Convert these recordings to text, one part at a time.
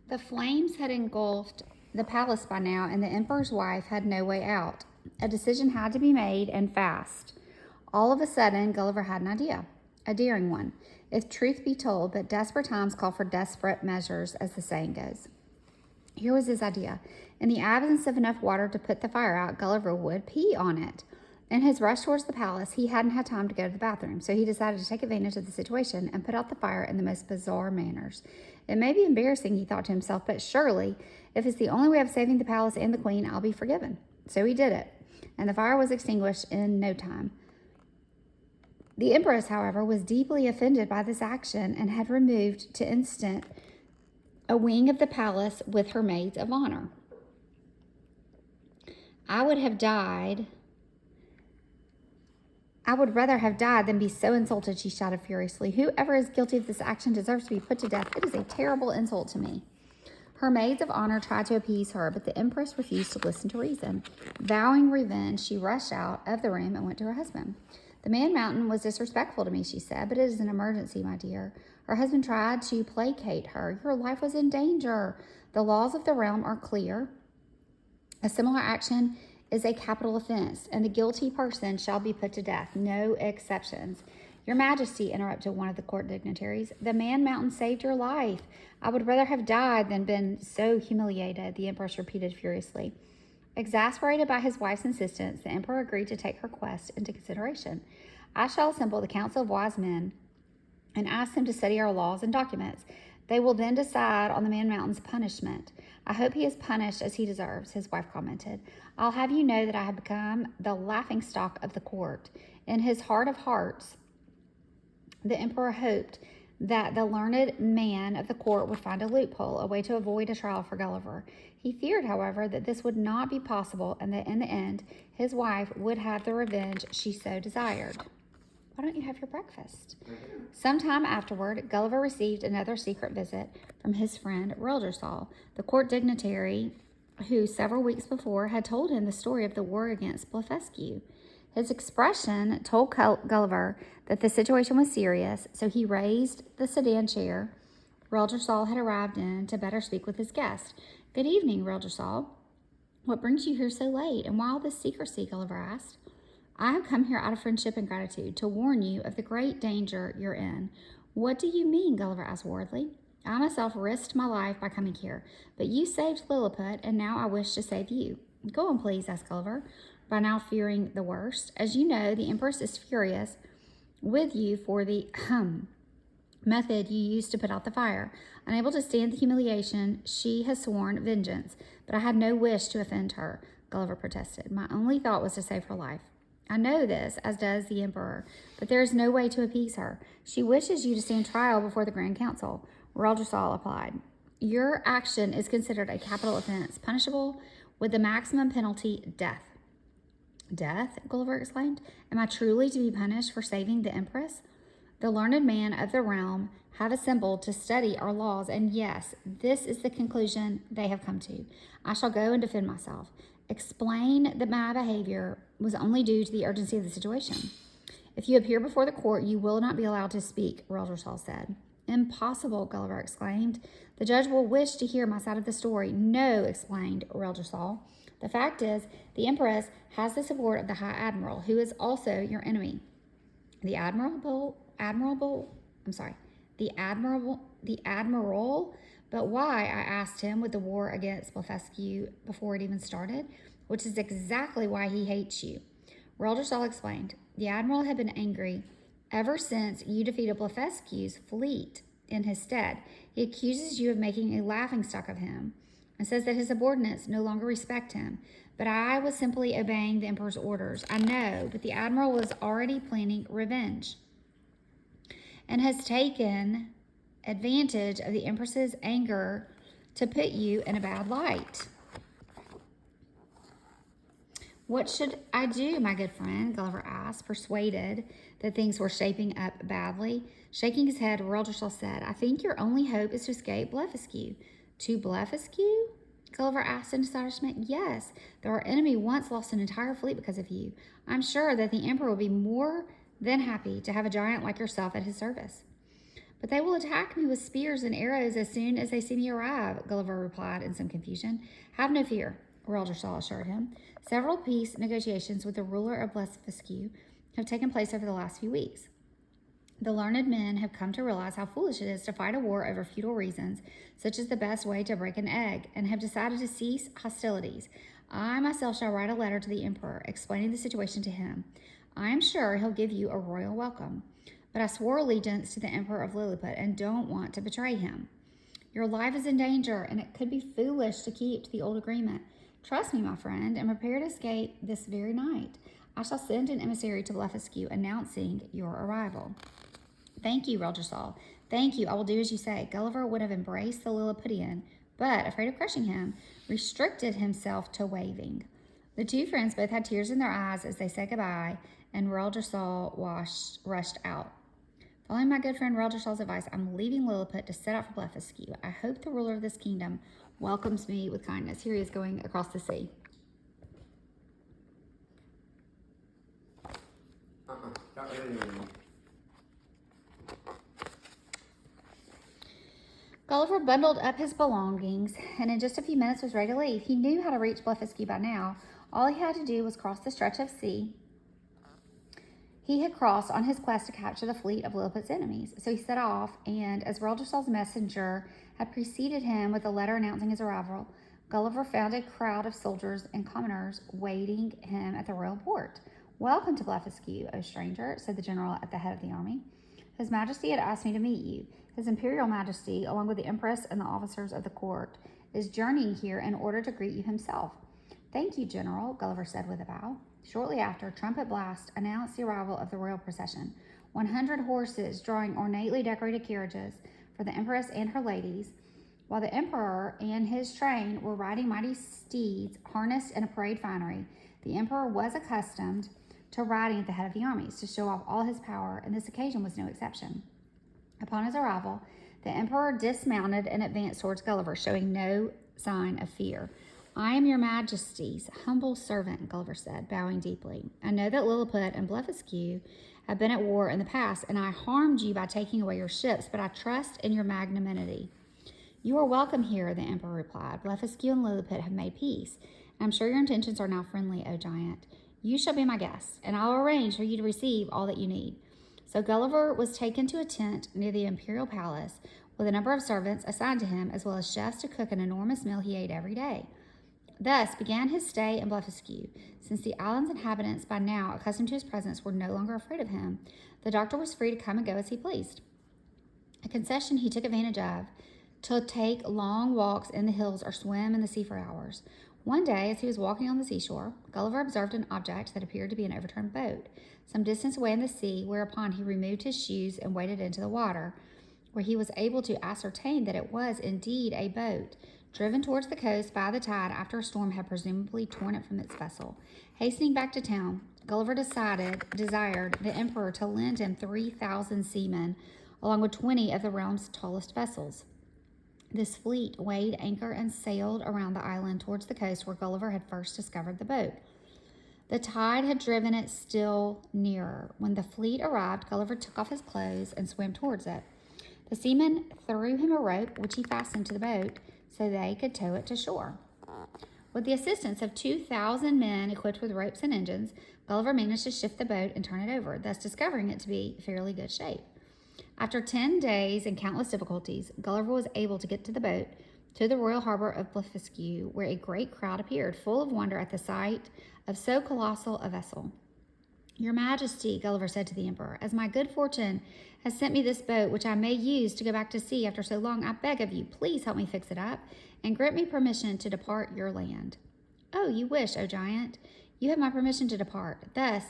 The flames had engulfed the palace by now, and the emperor's wife had no way out. A decision had to be made, and fast. All of a sudden, Gulliver had an idea, a daring one. If truth be told, but desperate times call for desperate measures, as the saying goes. Here was his idea. In the absence of enough water to put the fire out, Gulliver would pee on it. In his rush towards the palace, he hadn't had time to go to the bathroom, so he decided to take advantage of the situation and put out the fire in the most bizarre manners. It may be embarrassing, he thought to himself, but surely, if it's the only way of saving the palace and the queen, I'll be forgiven. So he did it, and the fire was extinguished in no time. The empress, however, was deeply offended by this action and had removed to instant a wing of the palace with her maids of honor. I would rather have died than be so insulted, she shouted furiously. Whoever is guilty of this action deserves to be put to death. It is a terrible insult to me. Her maids of honor tried to appease her, but the empress refused to listen to reason. Vowing revenge, she rushed out of the room and went to her husband. The Man Mountain was disrespectful to me, she said, but it is an emergency, my dear. Her husband tried to placate her. Your life was in danger. The laws of the realm are clear. A similar action is a capital offense, and the guilty person shall be put to death. No exceptions. Your Majesty, interrupted one of the court dignitaries, the Man Mountain saved your life. I would rather have died than been so humiliated, the empress repeated furiously. Exasperated by his wife's insistence, the emperor agreed to take her request into consideration. I shall assemble the council of wise men and ask them to study our laws and documents. They will then decide on the Man Mountain's punishment. I hope he is punished as he deserves, his wife commented. I'll have you know that I have become the laughingstock of the court. In his heart of hearts, the emperor hoped that the learned man of the court would find a loophole, a way to avoid a trial for Gulliver. He feared, however, that this would not be possible and that in the end, his wife would have the revenge she so desired. Why don't you have your breakfast? Sometime afterward, Gulliver received another secret visit from his friend Reldersal, the court dignitary who several weeks before had told him the story of the war against Blefuscu. His expression told Gulliver that the situation was serious, so he raised the sedan chair Reldersal had arrived in to better speak with his guest. Good evening, Reldersal. What brings you here so late, and why all this secrecy? Gulliver asked. I have come here out of friendship and gratitude to warn you of the great danger you're in. What do you mean? Gulliver asked worriedly. I myself risked my life by coming here, but you saved Lilliput, and now I wish to save you. Go on, please, asked Gulliver, by now fearing the worst. As you know, the empress is furious with you for the method you used to put out the fire. Unable to stand the humiliation, she has sworn vengeance, but I had no wish to offend her, Gulliver protested. My only thought was to save her life. I know this, as does the emperor, but there is no way to appease her. She wishes you to stand trial before the Grand Council, Reldersal replied. Your action is considered a capital offense, punishable with the maximum penalty, death. Death? Gulliver exclaimed. Am I truly to be punished for saving the empress? The learned men of the realm have assembled to study our laws, and yes, this is the conclusion they have come to. I shall go and defend myself. Explain that my behavior was only due to the urgency of the situation. If you appear before the court, you will not be allowed to speak, Reldersal said. Impossible, Gulliver exclaimed. The judge will wish to hear my side of the story. No, explained Reldersal. The fact is, the empress has the support of the High Admiral, who is also your enemy. The admiral, but why, I asked him, with the war against Blefuscu before it even started, which is exactly why he hates you. Reldersal explained. The admiral had been angry ever since you defeated Blefuscu's fleet in his stead. He accuses you of making a laughingstock of him and says that his subordinates no longer respect him. But I was simply obeying the emperor's orders. I know, but the admiral was already planning revenge and has taken advantage of the empress's anger to put you in a bad light. What should I do, my good friend? Gulliver asked, persuaded that things were shaping up badly. Shaking his head, Reldersal said, I think your only hope is to escape Blefuscu. To Blefuscu? Gulliver asked in astonishment. Yes, though our enemy once lost an entire fleet because of you. I'm sure that the emperor would be more than happy to have a giant like yourself at his service. But they will attack me with spears and arrows as soon as they see me arrive, Gulliver replied in some confusion. Have no fear, Reldersal assured him. Several peace negotiations with the ruler of Blefuscu have taken place over the last few weeks. The learned men have come to realize how foolish it is to fight a war over futile reasons, such as the best way to break an egg, and have decided to cease hostilities. I myself shall write a letter to the emperor, explaining the situation to him. I am sure he'll give you a royal welcome. But I swore allegiance to the Emperor of Lilliput and don't want to betray him. Your life is in danger, and it could be foolish to keep to the old agreement. Trust me, my friend, and prepare to escape this very night. I shall send an emissary to Blefuscu announcing your arrival. Thank you, Reldersal. Thank you. I will do as you say. Gulliver would have embraced the Lilliputian, but, afraid of crushing him, restricted himself to waving. The two friends both had tears in their eyes as they said goodbye, and Reldersal rushed out. Following my good friend Reldersal's advice, I'm leaving Lilliput to set out for Blefuscu. I hope the ruler of this kingdom welcomes me with kindness. Here he is going across the sea. Not really. Gulliver bundled up his belongings, and in just a few minutes was ready to leave. He knew how to reach Blefuscu by now. All he had to do was cross the stretch of sea he had crossed on his quest to capture the fleet of Lilliput's enemies. So he set off, and as Reldersal's messenger had preceded him with a letter announcing his arrival, Gulliver found a crowd of soldiers and commoners waiting him at the royal port. Welcome to Blefuscu, O stranger, said the general at the head of the army. His Majesty had asked me to meet you. His Imperial Majesty, along with the Empress and the officers of the court, is journeying here in order to greet you himself. Thank you, General, Gulliver said with a bow. Shortly after, trumpet blast announced the arrival of the royal procession. 100 horses drawing ornately decorated carriages for the Empress and her ladies, while the Emperor and his train were riding mighty steeds harnessed in a parade finery. The Emperor was accustomed to riding at the head of the armies to show off all his power, and this occasion was no exception. Upon his arrival, the Emperor dismounted and advanced towards Gulliver, showing no sign of fear. I am your Majesty's humble servant, Gulliver said, bowing deeply. I know that Lilliput and Blefuscu have been at war in the past, and I harmed you by taking away your ships, but I trust in your magnanimity. You are welcome here, the Emperor replied. Blefuscu and Lilliput have made peace. I'm sure your intentions are now friendly, O giant. You shall be my guest, and I will arrange for you to receive all that you need. So Gulliver was taken to a tent near the imperial palace with a number of servants assigned to him, as well as chefs to cook an enormous meal he ate every day. Thus began his stay in Blefuscu. Since the island's inhabitants, by now accustomed to his presence, were no longer afraid of him, the doctor was free to come and go as he pleased. A concession he took advantage of to take long walks in the hills or swim in the sea for hours. One day, as he was walking on the seashore, Gulliver observed an object that appeared to be an overturned boat, some distance away in the sea, whereupon he removed his shoes and waded into the water, where he was able to ascertain that it was indeed a boat, driven towards the coast by the tide after a storm had presumably torn it from its vessel. Hastening back to town, Gulliver desired the Emperor to lend him 3,000 seamen, along with 20 of the realm's tallest vessels. This fleet weighed anchor and sailed around the island towards the coast where Gulliver had first discovered the boat. The tide had driven it still nearer. When the fleet arrived, Gulliver took off his clothes and swam towards it. The seamen threw him a rope, which he fastened to the boat, so they could tow it to shore. With the assistance of 2,000 men equipped with ropes and engines, Gulliver managed to shift the boat and turn it over, thus discovering it to be fairly good shape. After 10 days and countless difficulties, Gulliver was able to get to the boat to the royal harbor of Blefuscu, where a great crowd appeared, full of wonder at the sight of so colossal a vessel. Your Majesty, Gulliver said to the Emperor, as my good fortune has sent me this boat, which I may use to go back to sea after so long, I beg of you, please help me fix it up, and grant me permission to depart your land. Oh, you wish, O giant. You have my permission to depart. Thus,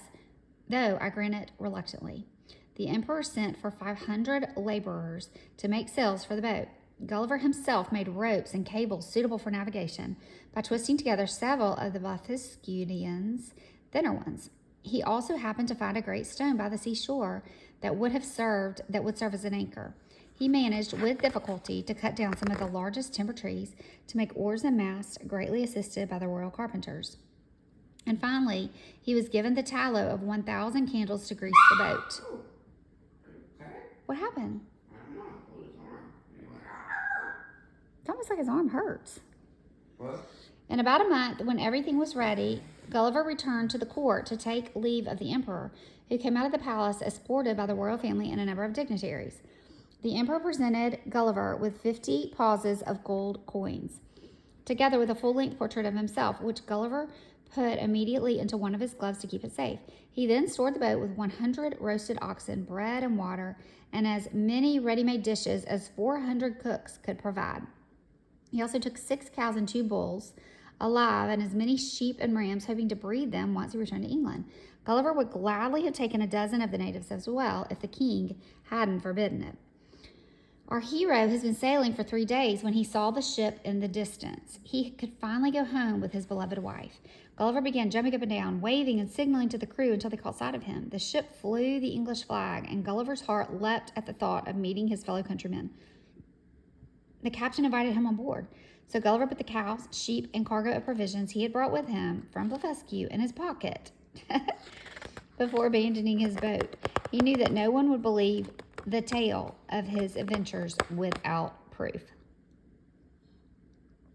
though I grant it reluctantly. The Emperor sent for 500 laborers to make sails for the boat. Gulliver himself made ropes and cables suitable for navigation by twisting together several of the Blefuscudians' thinner ones. He also happened to find a great stone by the seashore that would serve as an anchor. He managed with difficulty to cut down some of the largest timber trees to make oars and masts, greatly assisted by the royal carpenters. And finally, he was given the tallow of 1,000 candles to grease the boat. What happened? I don't It's almost like his arm hurts. What? In about a month, when everything was ready, Gulliver returned to the court to take leave of the emperor, who came out of the palace escorted by the royal family and a number of dignitaries. The emperor presented Gulliver with 50 pauses of gold coins, together with a full-length portrait of himself, which Gulliver put immediately into one of his gloves to keep it safe. He then stored the boat with 100 roasted oxen, bread and water, and as many ready-made dishes as 400 cooks could provide. He also took 6 cows and 2 bulls alive and as many sheep and rams, hoping to breed them once he returned to England. Gulliver would gladly have taken a dozen of the natives as well if the king hadn't forbidden it. Our hero has been sailing for 3 days when he saw the ship in the distance. He could finally go home with his beloved wife. Gulliver began jumping up and down, waving and signaling to the crew until they caught sight of him. The ship flew the English flag, and Gulliver's heart leapt at the thought of meeting his fellow countrymen. The captain invited him on board, so Gulliver put the cows, sheep, and cargo of provisions he had brought with him from Blefuscu in his pocket before abandoning his boat. He knew that no one would believe the tale of his adventures without proof.